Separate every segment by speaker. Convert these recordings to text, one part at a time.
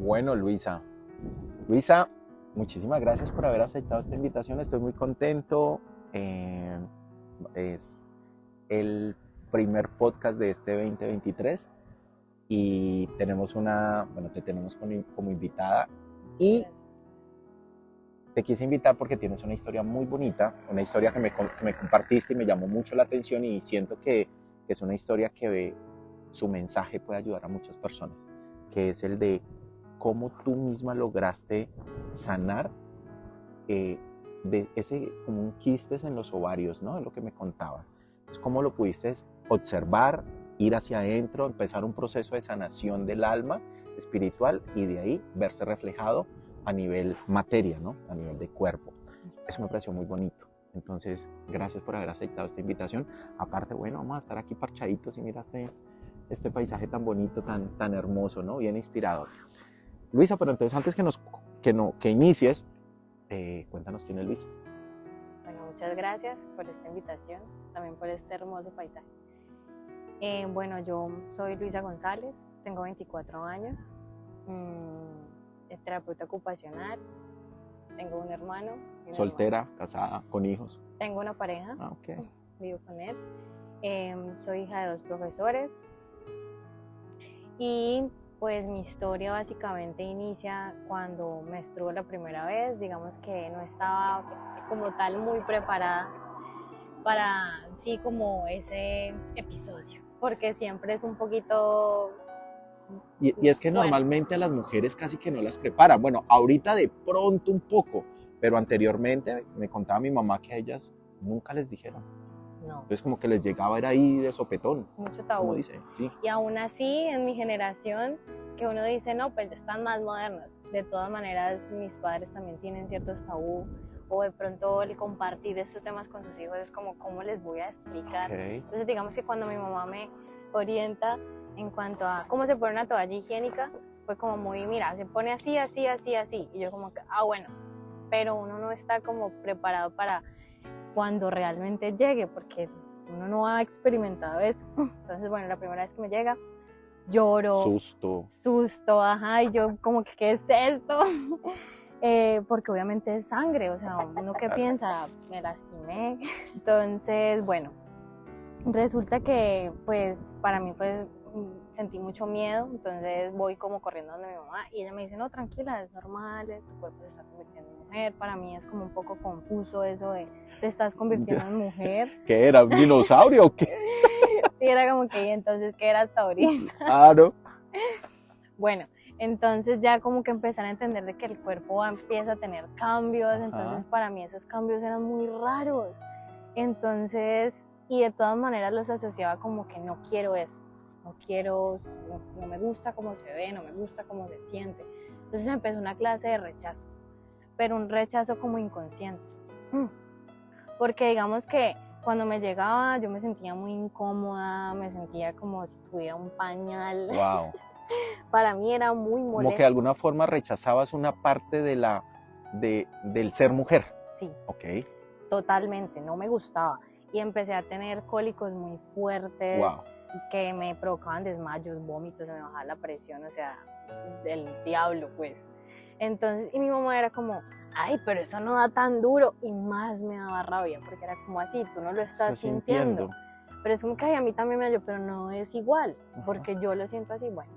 Speaker 1: Bueno, Luisa, muchísimas gracias por haber aceptado esta invitación. Estoy muy contento. Es el primer podcast de este 2023 y tenemos te tenemos como invitada y te quise invitar porque tienes una historia muy bonita, una historia que me compartiste y me llamó mucho la atención y siento que es una historia que su mensaje puede ayudar a muchas personas, que es el de cómo tú misma lograste sanar de ese como un quistes en los ovarios, ¿no? Es lo que me contabas. Entonces, ¿cómo lo pudiste observar, ir hacia adentro, empezar un proceso de sanación del alma espiritual y de ahí verse reflejado a nivel materia, ¿no? A nivel de cuerpo. Eso me pareció muy bonito. Entonces, gracias por haber aceptado esta invitación. Aparte, bueno, vamos a estar aquí parchaditos y mira este paisaje tan bonito, tan hermoso, ¿no? Bien inspirador. Luisa, pero entonces antes que inicies, cuéntanos quién es Luisa.
Speaker 2: Bueno, muchas gracias por esta invitación, también por este hermoso paisaje. Bueno, yo soy Luisa González, tengo 24 años, terapeuta ocupacional, tengo un hermano.
Speaker 1: ¿Soltera, casada, con hijos?
Speaker 2: Tengo una pareja,
Speaker 1: okay.
Speaker 2: Vivo con él, soy hija de 2 profesores y pues mi historia básicamente inicia cuando menstruo la primera vez. Digamos que no estaba como tal muy preparada para sí como ese episodio, porque siempre es un poquito...
Speaker 1: Y es que normalmente a las mujeres casi que no las preparan. Bueno, ahorita de pronto un poco, pero anteriormente me contaba mi mamá que a ellas nunca les dijeron.
Speaker 2: No.
Speaker 1: Entonces como que les llegaba era ahí de sopetón.
Speaker 2: Mucho tabú.
Speaker 1: Como dice, sí.
Speaker 2: Y aún así, en mi generación, que uno dice, no, pues están más modernos. De todas maneras, mis padres también tienen ciertos tabú. O de pronto el compartir estos temas con sus hijos es como, ¿cómo les voy a explicar? Okay. Entonces digamos que cuando mi mamá me orienta en cuanto a cómo se pone una toalla higiénica, fue como muy, mira, se pone así, así, así, así. Y yo como que, bueno, pero uno no está como preparado para cuando realmente llegue, porque uno no ha experimentado eso. Entonces, bueno, la primera vez que me llega, lloro. Susto, ajá, y yo como que, ¿qué es esto? Porque obviamente es sangre, o sea, uno que piensa, me lastimé. Entonces, bueno, resulta que pues para mí pues sentí mucho miedo, entonces voy como corriendo donde mi mamá y ella me dice, no, tranquila, es normal, tu cuerpo se está convirtiendo en mujer. Para mí es como un poco confuso eso de te estás convirtiendo en mujer.
Speaker 1: ¿Qué era? ¿Un dinosaurio o qué?
Speaker 2: Sí, era como que, entonces, ¿qué era hasta ahorita?
Speaker 1: Claro.
Speaker 2: Bueno, entonces ya como que empezar a entender de que el cuerpo empieza a tener cambios. Ajá. Entonces para mí esos cambios eran muy raros. Entonces, y de todas maneras los asociaba como que no quiero esto, no me gusta cómo se ve, no me gusta cómo se siente. Entonces empezó una clase de rechazo, pero un rechazo como inconsciente. Porque digamos que cuando me llegaba yo me sentía muy incómoda, me sentía como si tuviera un pañal.
Speaker 1: Wow.
Speaker 2: Para mí era muy molesto.
Speaker 1: Como que de alguna forma rechazabas una parte del ser mujer.
Speaker 2: Sí.
Speaker 1: Ok.
Speaker 2: Totalmente, no me gustaba. Y empecé a tener cólicos muy fuertes.
Speaker 1: Wow.
Speaker 2: Que me provocaban desmayos, vómitos, se me bajaba la presión, o sea, del diablo, pues. Entonces, y mi mamá era como, ay, pero eso no da tan duro, y más me daba rabia, porque era como así, tú no lo estás sintiendo. Pero es como que, ay, a mí también me dio, pero no es igual, porque yo lo siento así, bueno.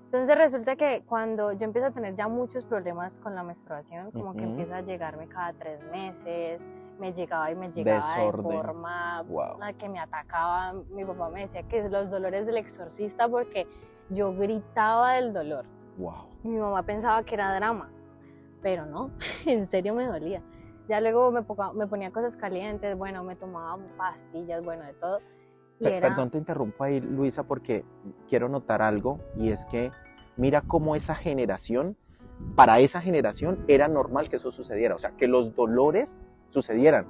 Speaker 2: Entonces resulta que cuando yo empiezo a tener ya muchos problemas con la menstruación, como que empieza a llegarme cada 3 meses, me llegaba
Speaker 1: Desorden.
Speaker 2: De forma que me atacaba. Mi papá me decía que los dolores del exorcista porque yo gritaba del dolor.
Speaker 1: Wow.
Speaker 2: Y mi mamá pensaba que era drama, pero no, en serio me dolía. Ya luego me ponía cosas calientes, bueno, me tomaba pastillas, bueno, de todo.
Speaker 1: Perdón, te interrumpo ahí, Luisa, porque quiero notar algo, y es que mira cómo para esa generación era normal que eso sucediera, o sea, que los dolores sucedieran.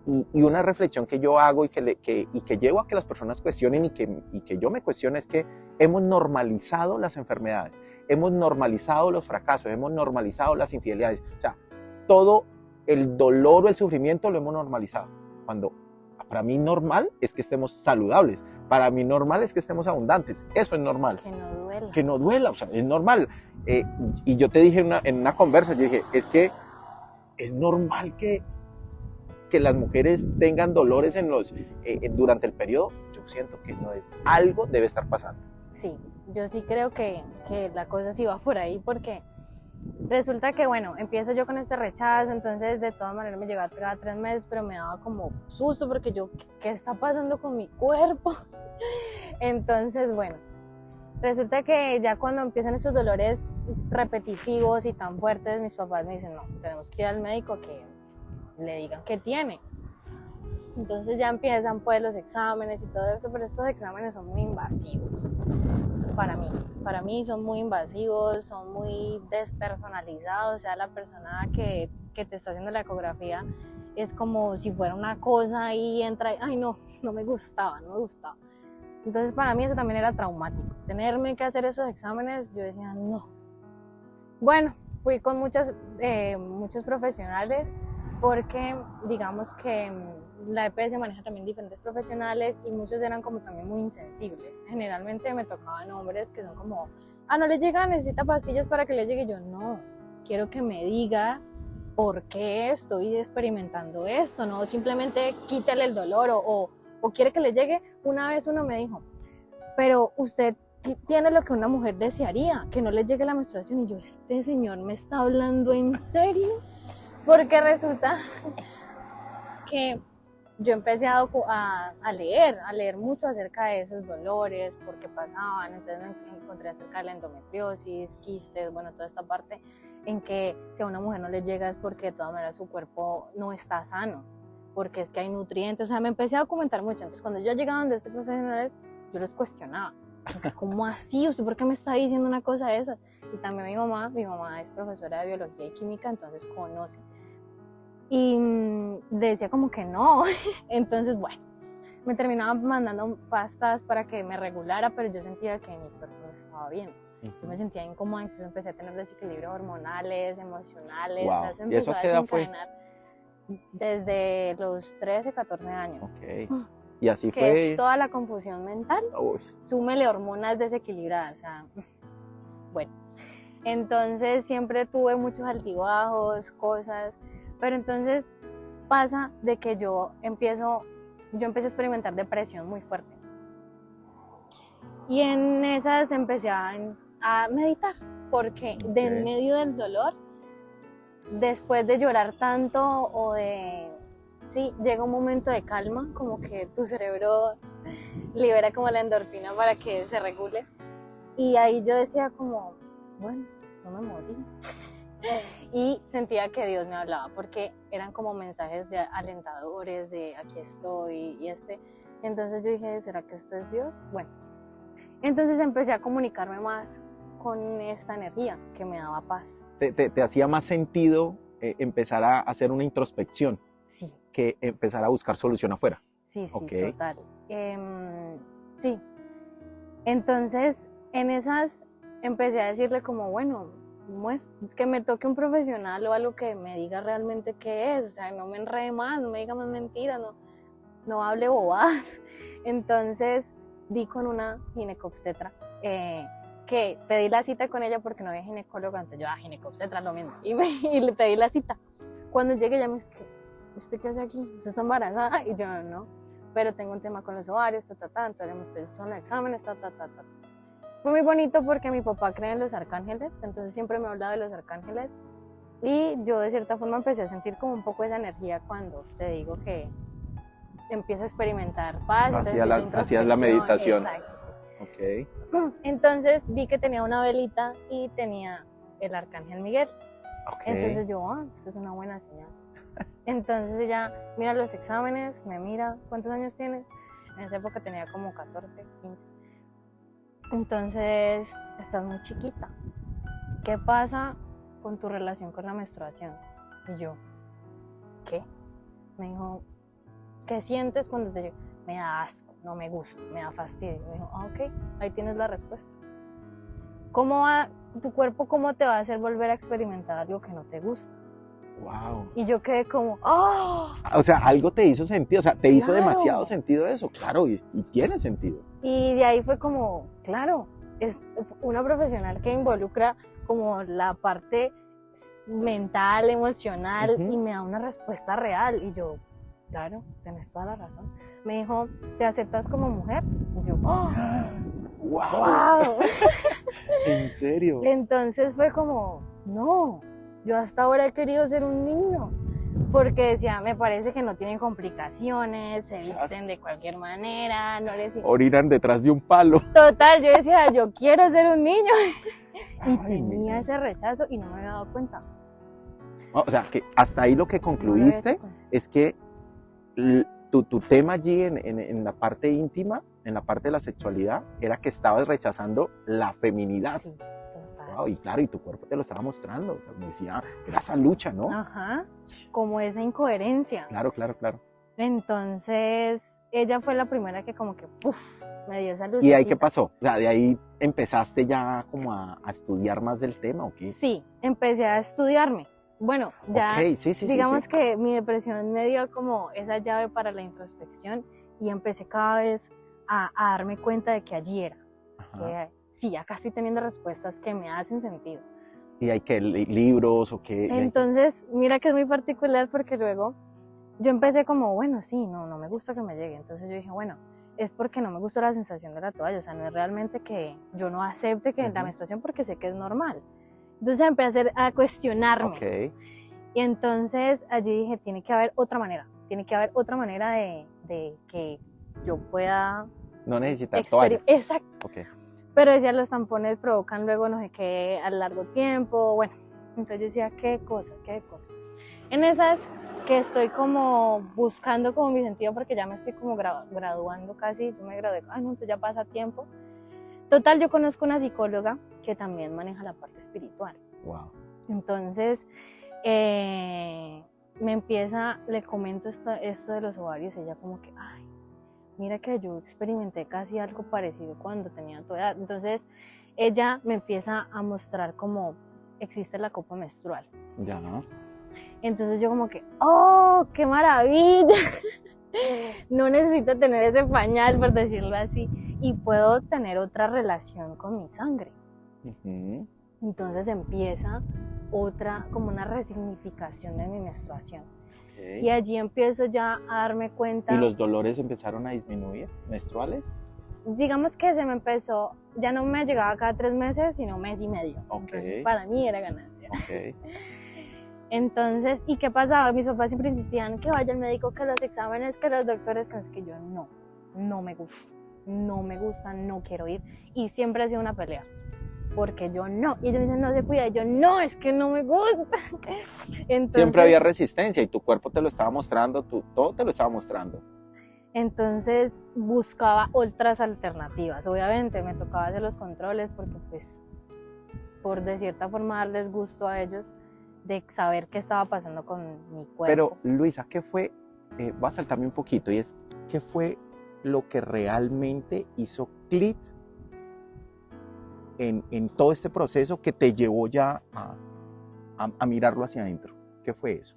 Speaker 1: Y una reflexión que yo hago y que llevo a que las personas cuestionen y que yo me cuestiono es que hemos normalizado las enfermedades, hemos normalizado los fracasos, hemos normalizado las infidelidades, o sea, todo el dolor o el sufrimiento lo hemos normalizado, cuando Para mí normal es que estemos saludables. Para mí normal es que estemos abundantes. Eso es normal.
Speaker 2: Que no duela.
Speaker 1: Que no duela, o sea, es normal. Y yo te dije en una conversa, yo dije, es que es normal que las mujeres tengan dolores durante el periodo. Yo siento que no es, algo debe estar pasando.
Speaker 2: Sí, yo sí creo que la cosa sí va por ahí, porque resulta que, bueno, empiezo yo con este rechazo, entonces de todas maneras me llegaba cada 3 meses, pero me daba como susto porque yo, ¿qué está pasando con mi cuerpo? Entonces, bueno, resulta que ya cuando empiezan esos dolores repetitivos y tan fuertes, mis papás me dicen, no, tenemos que ir al médico que le digan qué tiene. Entonces ya empiezan pues los exámenes y todo eso, pero estos exámenes son muy invasivos para mí son muy invasivos, son muy despersonalizados, o sea, la persona que te está haciendo la ecografía es como si fuera una cosa y entra y, ay no me gustaba. Entonces para mí eso también era traumático, tenerme que hacer esos exámenes, yo decía no. Bueno, fui con muchos profesionales, porque digamos que la EPS maneja también diferentes profesionales y muchos eran como también muy insensibles. Generalmente me tocaban hombres que son como, no le llega, necesita pastillas para que le llegue. Yo no, quiero que me diga por qué estoy experimentando esto, no simplemente quítale el dolor o quiere que le llegue. Una vez uno me dijo, pero usted tiene lo que una mujer desearía, que no le llegue la menstruación. Y yo, este señor me está hablando en serio, porque resulta que yo empecé a leer mucho acerca de esos dolores, por qué pasaban. Entonces me encontré acerca de la endometriosis, quistes, bueno, toda esta parte en que si a una mujer no le llega es porque de todas maneras su cuerpo no está sano, porque es que hay nutrientes. O sea, me empecé a documentar mucho. Entonces cuando yo llegaba donde estos profesionales, yo los cuestionaba. ¿Cómo así? ¿Usted por qué me está diciendo una cosa de esas? Y también mi mamá es profesora de biología y química, entonces conoce. Y decía como que no. Entonces, bueno, me terminaban mandando pastas para que me regulara, pero yo sentía que mi cuerpo no estaba bien. Yo me sentía incómoda, entonces empecé a tener desequilibrios hormonales, emocionales.
Speaker 1: Wow.
Speaker 2: O sea, se empezó a desencadenar desde los 13, 14 años.
Speaker 1: Okay. Y así
Speaker 2: que
Speaker 1: fue.
Speaker 2: Es toda la confusión mental.
Speaker 1: Uy.
Speaker 2: Súmele hormonas desequilibradas. O sea, bueno. Entonces siempre tuve muchos altibajos, cosas. Pero entonces pasa de que yo empecé a experimentar depresión muy fuerte. Y en esas empecé a meditar, porque de en medio del dolor, después de llorar tanto llega un momento de calma, como que tu cerebro libera como la endorfina para que se regule. Y ahí yo decía como, bueno, no me morí. Y sentía que Dios me hablaba, porque eran como mensajes de alentadores, de aquí estoy Entonces yo dije, ¿será que esto es Dios? Bueno, entonces empecé a comunicarme más con esta energía que me daba paz.
Speaker 1: ¿Te hacía más sentido empezar a hacer una introspección?
Speaker 2: Sí.
Speaker 1: Que empezar a buscar solución afuera.
Speaker 2: Sí, total. Sí. Entonces, en esas empecé a decirle como, bueno, que me toque un profesional o algo que me diga realmente qué es, o sea, no me enrede más, no me diga más mentiras, no hable bobadas. Entonces di con una ginecobstetra, que pedí la cita con ella porque no había ginecóloga, entonces yo, ginecobstetra, lo mismo, y le pedí la cita. Cuando llegué ella me dice, ¿usted qué hace aquí? ¿Usted está embarazada? Y yo, no, pero tengo un tema con los ovarios, entonces le mostré, estos son los exámenes, Fue muy bonito porque mi papá cree en los arcángeles, entonces siempre me hablaba de los arcángeles, y yo de cierta forma empecé a sentir como un poco esa energía cuando te digo que empiezo a experimentar paz.
Speaker 1: Hacías la meditación.
Speaker 2: Exacto, sí.
Speaker 1: Okay.
Speaker 2: Entonces vi que tenía una velita y tenía el arcángel Miguel.
Speaker 1: Okay.
Speaker 2: Entonces yo, esto es una buena señal. Entonces ella mira los exámenes, me mira, ¿cuántos años tienes? En esa época tenía como 14, 15. Entonces, estás muy chiquita. ¿Qué pasa con tu relación con la menstruación? Y yo, ¿qué? Me dijo, ¿qué sientes cuando te llega? Me da asco, no me gusta, me da fastidio. Me dijo, ok, ahí tienes la respuesta. ¿Cómo va tu cuerpo? ¿Cómo te va a hacer volver a experimentar algo que no te gusta?
Speaker 1: Wow.
Speaker 2: Y yo quedé como, ¡oh!
Speaker 1: O sea, algo te hizo sentido, o sea, te hizo
Speaker 2: Claro.
Speaker 1: demasiado sentido eso, claro, y tiene sentido.
Speaker 2: Y de ahí fue como, claro, es una profesional que involucra como la parte mental, emocional,
Speaker 1: Ujú.
Speaker 2: y me da una respuesta real. Y yo, claro, tenés toda la razón. Me dijo, ¿te aceptas como mujer? Y yo, ¡oh!
Speaker 1: Wow.
Speaker 2: ¡Wow!
Speaker 1: ¿En serio?
Speaker 2: Entonces fue como, no, yo hasta ahora he querido ser un niño. Porque decía, me parece que no tienen complicaciones, se visten de cualquier manera, no les...
Speaker 1: Orinan detrás de un palo.
Speaker 2: Total, yo decía, yo quiero ser un niño. Y
Speaker 1: Ay,
Speaker 2: tenía
Speaker 1: mira.
Speaker 2: ese rechazo y no me había dado cuenta.
Speaker 1: O sea, que hasta ahí lo que
Speaker 2: No lo había
Speaker 1: concluiste
Speaker 2: hecho consciente.
Speaker 1: es que tu tema allí en la parte íntima, en la parte de la sexualidad, era que estabas rechazando la feminidad.
Speaker 2: Sí, total.
Speaker 1: Wow, y claro, y tu cuerpo te lo estaba mostrando, o sea, como decía, era esa lucha, ¿no?
Speaker 2: Ajá, como esa incoherencia.
Speaker 1: Claro, claro, claro.
Speaker 2: Entonces, ella fue la primera que como que, ¡puf!, me dio esa luz.
Speaker 1: ¿Y de ahí qué pasó? O sea, ¿de ahí empezaste ya como a estudiar más del tema o qué?
Speaker 2: Sí, empecé a estudiarme. Bueno, ya
Speaker 1: Ok, sí,
Speaker 2: digamos
Speaker 1: sí.
Speaker 2: que mi depresión me dio como esa llave para la introspección y empecé cada vez a darme cuenta de que allí era.
Speaker 1: Ajá.
Speaker 2: Que sí, acá estoy teniendo respuestas que me hacen sentido.
Speaker 1: ¿Y hay que libros o qué?
Speaker 2: Entonces, mira que es muy particular porque luego yo empecé como, bueno, sí, no me gusta que me llegue. Entonces yo dije, bueno, es porque no me gusta la sensación de la toalla. O sea, no es realmente que yo no acepte que la menstruación porque sé que es normal. Entonces empecé a cuestionarme.
Speaker 1: Ok.
Speaker 2: Y entonces allí dije, tiene que haber otra manera. Tiene que haber otra manera de que yo pueda...
Speaker 1: No necesitas toalla.
Speaker 2: Exacto.
Speaker 1: Ok.
Speaker 2: Pero decía, los tampones provocan luego no sé qué a largo tiempo. Bueno, entonces yo decía, qué cosa. En esas que estoy como buscando como mi sentido porque ya me estoy como graduando casi. Yo me gradué, ay no, entonces ya pasa tiempo. Total, yo conozco una psicóloga que también maneja la parte espiritual.
Speaker 1: Wow.
Speaker 2: Entonces, le comento esto de los ovarios y ella como que, ay, mira que yo experimenté casi algo parecido cuando tenía tu edad. Entonces, ella me empieza a mostrar cómo existe la copa menstrual.
Speaker 1: Ya, ¿no?
Speaker 2: Entonces yo como que, ¡oh, qué maravilla! No necesito tener ese pañal, por decirlo así, y puedo tener otra relación con mi sangre.
Speaker 1: Uh-huh.
Speaker 2: Entonces empieza otra, como una resignificación de mi menstruación.
Speaker 1: Okay.
Speaker 2: Y allí empiezo ya a darme cuenta.
Speaker 1: ¿Y los dolores empezaron a disminuir, menstruales?
Speaker 2: Digamos que se me empezó, ya no me llegaba cada 3 meses, sino mes y medio.
Speaker 1: Okay.
Speaker 2: Entonces para mí era ganancia.
Speaker 1: Okay.
Speaker 2: Entonces, ¿y qué pasaba? Mis papás siempre insistían que vaya al médico, que los exámenes, que los doctores, que yo no me gusta, no quiero ir. Y siempre ha sido una pelea, porque yo no. Y ellos me dicen, no se cuida, y yo no, es que no me gusta. Entonces,
Speaker 1: siempre había resistencia y tu cuerpo te lo estaba mostrando, todo te lo estaba mostrando.
Speaker 2: Entonces buscaba otras alternativas. Obviamente me tocaba hacer los controles porque pues por de cierta forma darles gusto a ellos de saber qué estaba pasando con mi cuerpo.
Speaker 1: Pero Luisa, ¿qué fue? Voy a saltarme un poquito y es, ¿qué fue lo que realmente hizo clic en todo este proceso que te llevó ya a mirarlo hacia adentro? ¿Qué fue eso?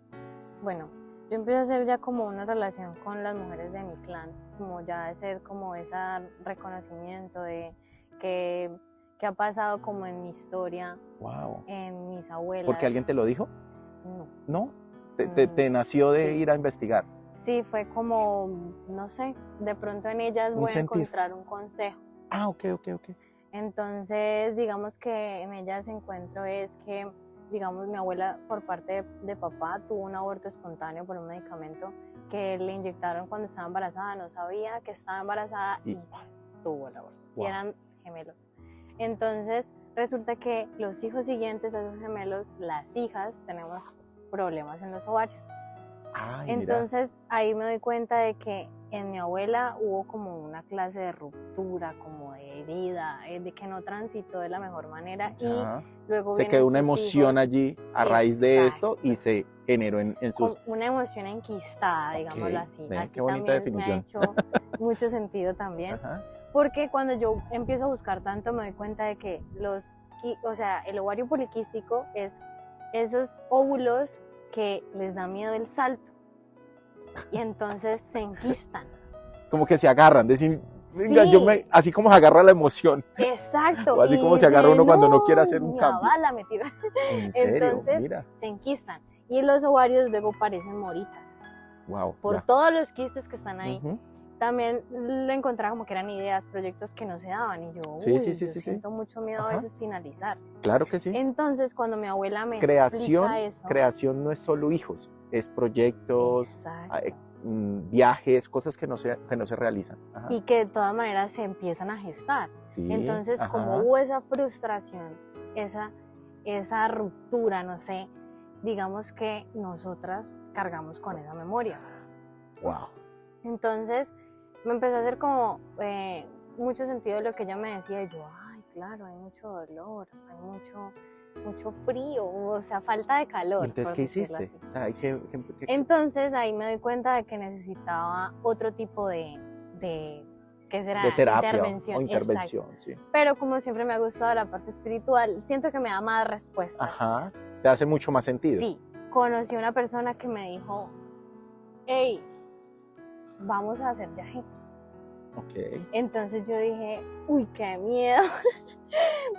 Speaker 2: Bueno, yo empecé a hacer ya como una relación con las mujeres de mi clan, como ya de ser como ese reconocimiento de que ha pasado como en mi historia,
Speaker 1: wow,
Speaker 2: en mis abuelas.
Speaker 1: ¿Porque alguien te lo dijo?
Speaker 2: No.
Speaker 1: ¿No? ¿Te nació de ir a investigar?
Speaker 2: Sí, fue como, no sé, de pronto en ellas voy a encontrar un consejo.
Speaker 1: Ah, ok.
Speaker 2: Entonces, digamos que en ellas encuentro es que, digamos, mi abuela por parte de papá tuvo un aborto espontáneo por un medicamento que le inyectaron cuando estaba embarazada, no sabía que estaba embarazada y tuvo el aborto. Wow. Y eran gemelos. Entonces, resulta que los hijos siguientes a esos gemelos, las hijas, tenemos problemas en los ovarios.
Speaker 1: Ay,
Speaker 2: entonces, ahí me doy cuenta de que en mi abuela hubo como una clase de ruptura, como de herida, de que no transitó de la mejor manera. Ya. Y luego
Speaker 1: se quedó una emoción
Speaker 2: hijos,
Speaker 1: allí a raíz de esto y se generó en sus...
Speaker 2: Como una emoción enquistada, digámoslo así.
Speaker 1: Ven,
Speaker 2: así
Speaker 1: qué bonita definición.
Speaker 2: Me ha hecho mucho sentido también. Ajá. Porque cuando yo empiezo a buscar tanto me doy cuenta de que el ovario poliquístico es esos óvulos que les da miedo el salto y entonces se enquistan.
Speaker 1: Como que se agarran, decir, venga,
Speaker 2: Sí.
Speaker 1: así como se agarra la emoción,
Speaker 2: Exacto.
Speaker 1: o así
Speaker 2: y
Speaker 1: como se agarra
Speaker 2: dicen,
Speaker 1: uno cuando no
Speaker 2: "No,
Speaker 1: quiere hacer un
Speaker 2: ni a
Speaker 1: cambio.
Speaker 2: bala me tiro".
Speaker 1: En serio,
Speaker 2: Entonces
Speaker 1: mira,
Speaker 2: se enquistan y los ovarios luego parecen moritas
Speaker 1: wow,
Speaker 2: por
Speaker 1: ya.
Speaker 2: todos los quistes que están ahí.
Speaker 1: Ujú.
Speaker 2: También le encontraba como que eran ideas, proyectos que no se daban y yo,
Speaker 1: Sí,
Speaker 2: uy,
Speaker 1: sí, sí,
Speaker 2: yo
Speaker 1: sí, sí.
Speaker 2: siento mucho miedo a
Speaker 1: Ajá.
Speaker 2: veces finalizar.
Speaker 1: Claro que sí.
Speaker 2: Entonces cuando mi abuela me
Speaker 1: Creación,
Speaker 2: explica eso,
Speaker 1: creación no es solo hijos, es proyectos,
Speaker 2: exacto,
Speaker 1: viajes, cosas que no se realizan. Ajá.
Speaker 2: y que de todas maneras se empiezan a gestar.
Speaker 1: Sí,
Speaker 2: Entonces como
Speaker 1: ajá.
Speaker 2: hubo esa frustración, esa ruptura, no sé, digamos que nosotras cargamos con esa memoria.
Speaker 1: Wow.
Speaker 2: Entonces me empezó a hacer como mucho sentido lo que ella me decía y yo, ay, claro, hay mucho dolor, hay mucho frío, o sea, falta de calor.
Speaker 1: Entonces,
Speaker 2: por
Speaker 1: ¿qué
Speaker 2: decirlo
Speaker 1: hiciste?
Speaker 2: así.
Speaker 1: O sea,
Speaker 2: Entonces ahí me doy cuenta de que necesitaba otro tipo ¿qué será?
Speaker 1: de terapia
Speaker 2: Intervención.
Speaker 1: o intervención, sí.
Speaker 2: Pero como siempre me ha gustado la parte espiritual, siento que me da más respuestas.
Speaker 1: Ajá, te hace mucho más sentido.
Speaker 2: Sí, conocí a una persona que me dijo, hey, vamos a hacer viaje.
Speaker 1: Ok.
Speaker 2: Entonces yo dije, uy, qué miedo,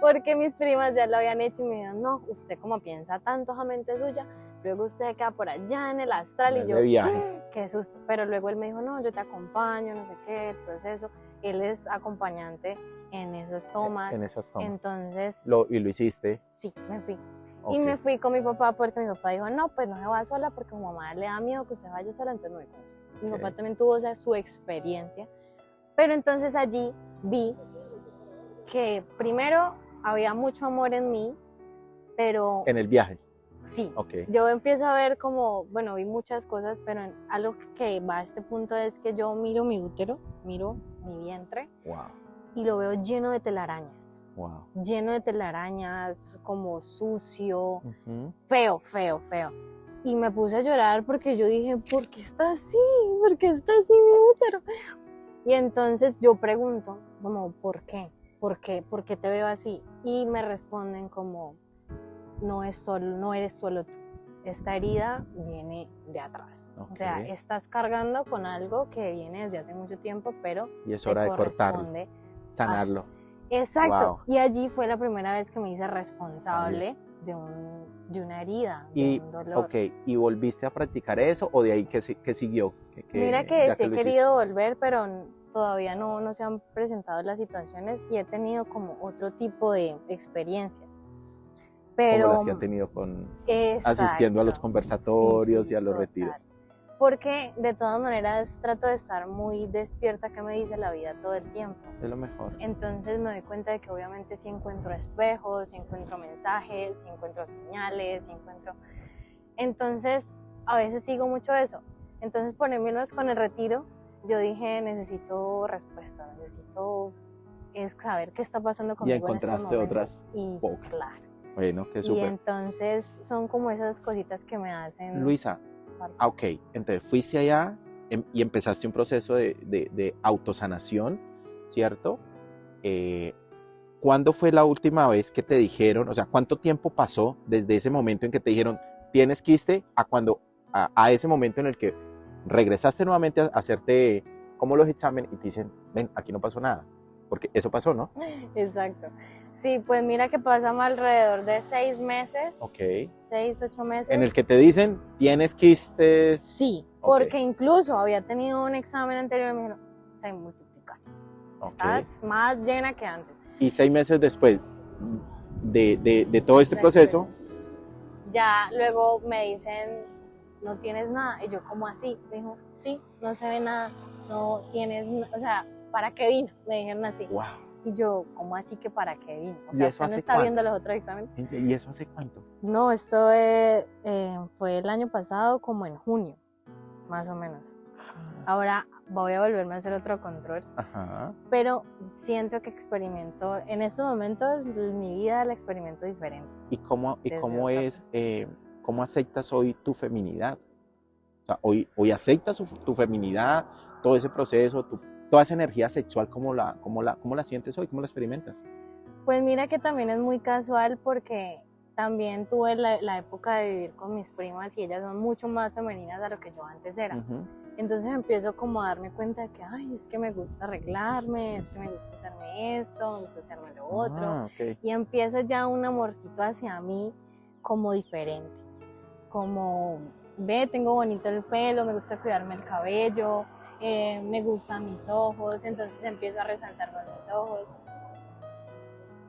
Speaker 2: porque mis primas ya lo habían hecho y me dijeron, no, usted como piensa tanto a mente suya, luego usted queda por allá en el astral y yo,
Speaker 1: De viaje.
Speaker 2: qué susto. Pero luego él me dijo, no, yo te acompaño, no sé qué, el proceso. Él es acompañante en esas tomas.
Speaker 1: En esas tomas.
Speaker 2: Entonces,
Speaker 1: Y lo hiciste.
Speaker 2: sí, me fui.
Speaker 1: Ok.
Speaker 2: Y me fui con mi papá porque mi papá dijo, no, pues no se va sola porque su mamá le da miedo que usted vaya sola, entonces me voy con usted. Mi
Speaker 1: Ok.
Speaker 2: papá también tuvo su experiencia. Pero entonces allí vi que primero había mucho amor en mí, pero
Speaker 1: En el viaje.
Speaker 2: sí,
Speaker 1: Ok.
Speaker 2: yo empiezo a ver como, bueno, vi muchas cosas, pero algo que va a este punto es que yo miro mi útero, miro mi vientre
Speaker 1: Wow.
Speaker 2: y lo veo lleno de telarañas.
Speaker 1: Wow.
Speaker 2: Lleno de telarañas, como sucio,
Speaker 1: Ujú.
Speaker 2: feo, feo, feo. Y me puse a llorar porque yo dije, ¿por qué está así? ¿Por qué está así mi útero? Y entonces yo pregunto, como, ¿por qué? ¿Por qué? ¿Por qué te veo así? Y me responden como, no eres solo tú. Esta herida viene de atrás.
Speaker 1: Ok.
Speaker 2: O sea, estás cargando con algo que viene desde hace mucho tiempo, pero
Speaker 1: Y es
Speaker 2: te
Speaker 1: hora de cortarlo,
Speaker 2: corresponde
Speaker 1: sanarlo.
Speaker 2: Exacto.
Speaker 1: Wow.
Speaker 2: Y allí fue la primera vez que me hice responsable de una herida, de un dolor.
Speaker 1: Ok, ¿y volviste a practicar eso o de ahí que siguió?
Speaker 2: Mira que
Speaker 1: ya
Speaker 2: sí he
Speaker 1: lo
Speaker 2: querido volver, pero todavía no se han presentado las situaciones y he tenido como otro tipo de experiencias. Pero,
Speaker 1: como las que ha tenido
Speaker 2: exacto,
Speaker 1: asistiendo a los conversatorios
Speaker 2: sí,
Speaker 1: y a los
Speaker 2: total.
Speaker 1: retiros.
Speaker 2: Porque de todas maneras trato de estar muy despierta que me dice la vida todo el tiempo.
Speaker 1: Es lo mejor.
Speaker 2: Entonces me doy cuenta de que obviamente sí encuentro espejos, sí encuentro mensajes, sí encuentro señales, sí encuentro... Entonces a veces sigo mucho eso. Entonces por ejemplo con el retiro, yo dije necesito respuestas, necesito saber qué está pasando conmigo.
Speaker 1: Y encontraste
Speaker 2: en estos
Speaker 1: otras
Speaker 2: y
Speaker 1: pocas.
Speaker 2: claro.
Speaker 1: Bueno, qué
Speaker 2: Y
Speaker 1: súper.
Speaker 2: entonces son como esas cositas que me hacen...
Speaker 1: Luisa, ok, entonces fuiste allá y empezaste un proceso de autosanación, ¿cierto? ¿Cuándo fue la última vez que te dijeron, o sea, cuánto tiempo pasó desde ese momento en que te dijeron tienes quiste a ese momento en el que regresaste nuevamente a hacerte como los exámenes y te dicen, ven, aquí no pasó nada? Porque eso pasó, ¿no?
Speaker 2: Exacto. Sí, pues mira que pasamos alrededor de 6 meses.
Speaker 1: Ok.
Speaker 2: 6, 8 meses.
Speaker 1: En el que te dicen, tienes quistes.
Speaker 2: Sí,
Speaker 1: Ok.
Speaker 2: porque incluso había tenido un examen anterior y me dijeron, se multiplicaron.
Speaker 1: Ok.
Speaker 2: Estás más llena que antes.
Speaker 1: Y 6 meses después de todo este proceso,
Speaker 2: ya luego me dicen, no tienes nada. Y yo, ¿cómo así? Me dijo, sí, no se ve nada, no tienes, o sea, ¿para qué vino? Me dijeron así.
Speaker 1: wow.
Speaker 2: Y yo, ¿cómo así que para qué vino? O
Speaker 1: ¿Y
Speaker 2: sea,
Speaker 1: eso
Speaker 2: ¿usted no
Speaker 1: hace
Speaker 2: está
Speaker 1: cuánto?
Speaker 2: viendo los otros exámenes?
Speaker 1: ¿Y eso hace cuánto?
Speaker 2: No, esto fue el año pasado, como en junio, más o menos. Ahora voy a volverme a hacer otro control.
Speaker 1: Ajá.
Speaker 2: Pero siento que experimento, en estos momentos mi vida la experimento diferente.
Speaker 1: ¿Y cómo
Speaker 2: Desde
Speaker 1: cómo aceptas hoy tu feminidad? O sea, hoy aceptas tu feminidad, todo ese proceso, toda esa energía sexual, ¿cómo la sientes hoy? ¿Cómo la experimentas?
Speaker 2: Pues mira que también es muy casual porque también tuve la época de vivir con mis primas y ellas son mucho más femeninas de lo que yo antes era.
Speaker 1: Ujú.
Speaker 2: Entonces empiezo como a darme cuenta de que, ay, es que me gusta arreglarme, es que me gusta hacerme esto, me gusta hacerme lo otro.
Speaker 1: Ah, ok.
Speaker 2: Y empieza ya un amorcito hacia mí como diferente. Como, ve, tengo bonito el pelo, me gusta cuidarme el cabello, me gustan mis ojos, entonces empiezo a resaltar más mis ojos.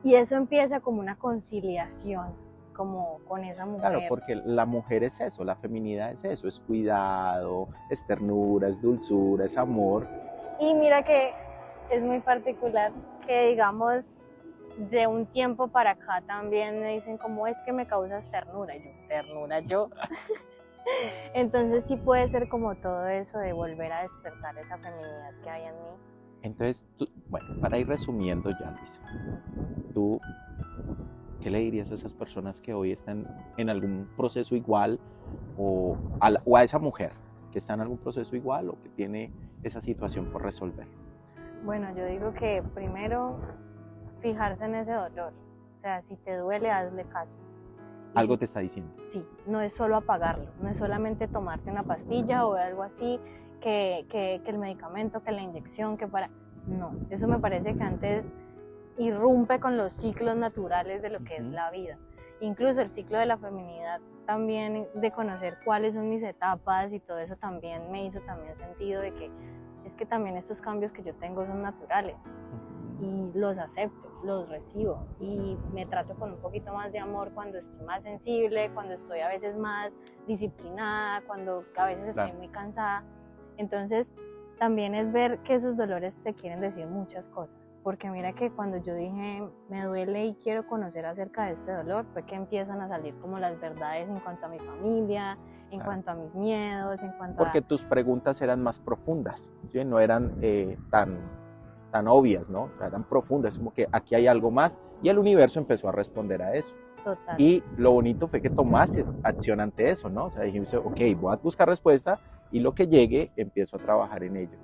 Speaker 2: Y eso empieza como una conciliación, como con esa mujer.
Speaker 1: Claro, porque la mujer es eso, la feminidad es eso, es cuidado, es ternura, es dulzura, es amor.
Speaker 2: Y mira que es muy particular que, digamos, de un tiempo para acá también me dicen como es que me causas ternura. Y yo, ternura yo. Entonces sí puede ser como todo eso de volver a despertar esa feminidad que hay en mí.
Speaker 1: Entonces, bueno, para ir resumiendo ya, Luisa, ¿tú qué le dirías a esas personas que hoy están en algún proceso igual o a esa mujer que está en algún proceso igual o que tiene esa situación por resolver?
Speaker 2: Bueno, yo digo que primero fijarse en ese dolor. O sea, si te duele, hazle caso. Y
Speaker 1: Algo
Speaker 2: si,
Speaker 1: te está diciendo.
Speaker 2: Sí, no es solo apagarlo, no es solamente tomarte una pastilla o algo así, que el medicamento, que la inyección, que para... No, eso me parece que antes irrumpe con los ciclos naturales de lo que es la vida. Incluso el ciclo de la feminidad también, de conocer cuáles son mis etapas y todo eso también me hizo también sentido de que es que también estos cambios que yo tengo son naturales y los acepto, los recibo y me trato con un poquito más de amor cuando estoy más sensible, cuando estoy a veces más disciplinada, cuando a veces estoy muy cansada. Entonces también es ver que esos dolores te quieren decir muchas cosas, porque mira que cuando yo dije me duele y quiero conocer acerca de este dolor, fue que empiezan a salir como las verdades en cuanto a mi familia, en cuanto a mis miedos, en cuanto
Speaker 1: porque tus preguntas eran más profundas, ¿sí? No eran tan obvias, ¿no? O sea, eran profundas, como que aquí hay algo más y el universo empezó a responder a eso.
Speaker 2: Total.
Speaker 1: Y lo bonito fue que tomaste acción ante eso, ¿no? O sea, dijiste, ok, voy a buscar respuesta y lo que llegue empiezo a trabajar en ello.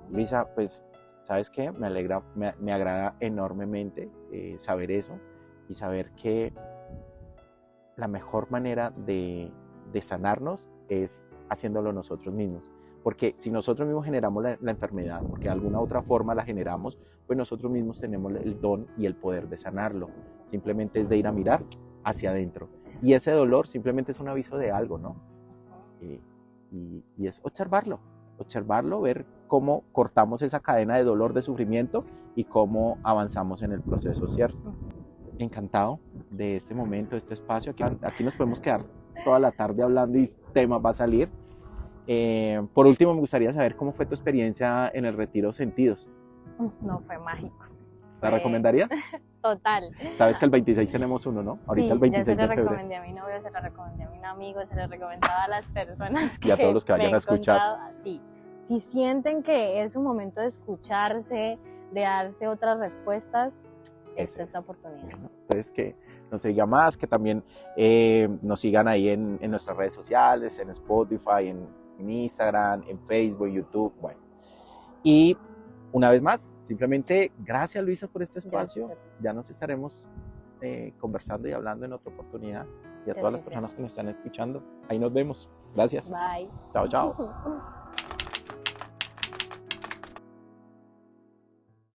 Speaker 1: Luisa, pues, ¿sabes qué? Me alegra, me agrada enormemente saber eso y saber que la mejor manera de sanarnos es haciéndolo nosotros mismos. Porque si nosotros mismos generamos la enfermedad, porque de alguna otra forma la generamos, pues nosotros mismos tenemos el don y el poder de sanarlo. Simplemente es de ir a mirar hacia adentro. Y ese dolor simplemente es un aviso de algo, ¿no? Y es observarlo, ver cómo cortamos esa cadena de dolor, de sufrimiento y cómo avanzamos en el proceso, ¿cierto? Encantado de este momento, de este espacio. Aquí nos podemos quedar toda la tarde hablando y tema va a salir. Por último, me gustaría saber cómo fue tu experiencia en el retiro Sentidos.
Speaker 2: No, fue mágico.
Speaker 1: ¿La recomendaría?
Speaker 2: Total.
Speaker 1: Sabes que el 26 tenemos uno, ¿no? Ahorita
Speaker 2: sí,
Speaker 1: el 26
Speaker 2: ya se
Speaker 1: de
Speaker 2: lo
Speaker 1: febrero.
Speaker 2: recomendé a mi novio, se lo recomendé a mi amigo, se lo recomendé a las personas que
Speaker 1: y a todos los que vayan a escuchar.
Speaker 2: Así. Si sienten que es un momento de escucharse, de darse otras respuestas, esta es la oportunidad.
Speaker 1: Entonces, que nos siga más, que también nos sigan ahí en nuestras redes sociales, en Spotify, en Instagram, en Facebook, YouTube, bueno. Y una vez más, simplemente gracias, Luisa, por este espacio. Ya nos estaremos conversando y hablando en otra oportunidad. Y a todas las personas que nos están escuchando, ahí nos vemos. Gracias.
Speaker 2: Bye.
Speaker 1: Chao, chao.